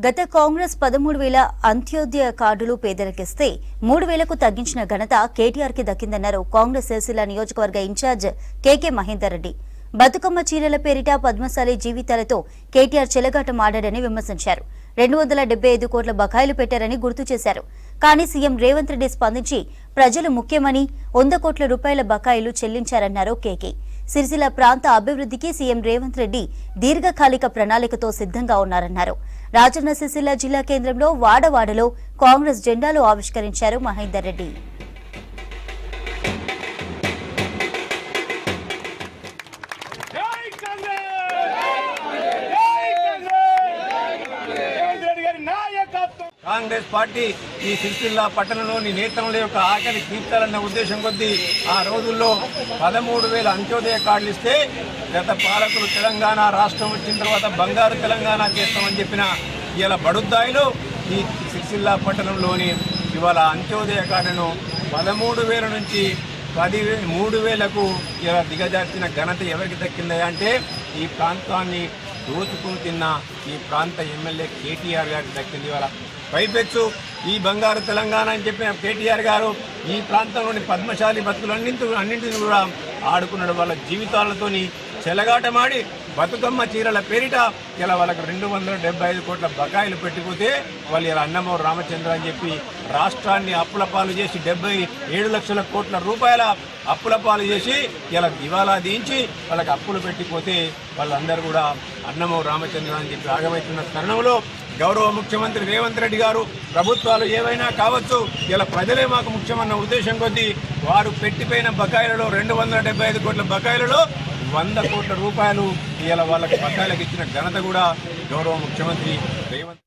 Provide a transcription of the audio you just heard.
గత కాంగ్రెస్ 13,000 అంత్యోదయ కార్డులు పేదలకిస్తే 3,000కు తగ్గించిన ఘనత కేటీఆర్కి దక్కిందన్నారు కాంగ్రెస్ సిరిసిల్ల నియోజకవర్గ ఇన్ఛార్జ్ కేకే మహేందర్ రెడ్డి. బతుకమ్మ చీరల పేరిట పద్మశాలి జీవితాలతో కేటీఆర్ చెలగాటం ఆడారని విమర్శించారు. 275 కోట్ల బకాయిలు పెట్టారని గుర్తు చేశారు. కానీ సీఎం రేవంత్ రెడ్డి స్పందించి ప్రజలు ముఖ్యమని 100 కోట్ల రూపాయల బకాయిలు చెల్లించారన్నారు కేకే. సిరిసిల్ల ప్రాంత అభివృద్ధికి సీఎం రేవంత్ రెడ్డి దీర్ఘకాలిక ప్రణాళికతో సిద్ధంగా ఉన్నారన్నారు. రాజన్న సిరిసిల్ల జిల్లా కేంద్రంలో వాడవాడలో కాంగ్రెస్ జెండాలు ఆవిష్కరించారు మహేందర్ రెడ్డి. కాంగ్రెస్ పార్టీ ఈ సిరిసిల్ల పట్టణంలోని నేతల యొక్క ఆకలి తీర్చాలన్న ఉద్దేశం కొద్దీ ఆ రోజుల్లో 13,000 అంత్యోదయ కార్డులు ఇస్తే గత పాలకులు తెలంగాణ రాష్ట్రం వచ్చిన తర్వాత బంగారు తెలంగాణ చేస్తామని చెప్పిన ఇవాళ బడుద్దాయిలో ఈ సిరిసిల్ల పట్టణంలోని ఇవాళ అంత్యోదయ కార్డును 13,000 నుంచి 3,000కు ఇలా దిగజార్చిన ఘనత ఎవరికి దక్కిందా అంటే ఈ ప్రాంతాన్ని దోచుకుని తిన్న ఈ ప్రాంత ఎమ్మెల్యే కేటీఆర్ గారికి దక్కింది. ఇవాళ పైపెచ్చు ఈ బంగారు తెలంగాణ అని చెప్పిన కేటీఆర్ గారు ఈ ప్రాంతంలోని పద్మశాలి అన్నింటినీ కూడా ఆడుకున్నాడు. వాళ్ళ జీవితాలతోని చెలగాటమాడి బతుకమ్మ చీరల పేరిట ఇలా వాళ్ళకు 275 కోట్ల బకాయిలు పెట్టిపోతే వాళ్ళు ఇలా అన్నమూరు రామచంద్ర అని చెప్పి రాష్ట్రాన్ని అప్పుల పాలు చేసి 77 లక్షల కోట్ల రూపాయల అప్పుల పాలు చేసి ఇలా దివాలా దించి వాళ్ళకి అప్పులు పెట్టిపోతే వాళ్ళందరూ కూడా అన్నమూరు రామచంద్ర అని చెప్పి ఆగమవుతున్న తరుణంలో గౌరవ ముఖ్యమంత్రి రేవంత్ రెడ్డి గారు ప్రభుత్వాలు ఏవైనా కావచ్చు ఇలా ప్రజలే మాకు ముఖ్యమన్న ఉద్దేశం కొద్దీ వారు పెట్టిపోయిన బకాయిలలో 275 కోట్ల బకాయిలలో 100 కోట్ల రూపాయలు ఇలా వాళ్ళకి బకాయిలకు ఇచ్చిన ఘనత కూడా గౌరవ ముఖ్యమంత్రి రేవంత్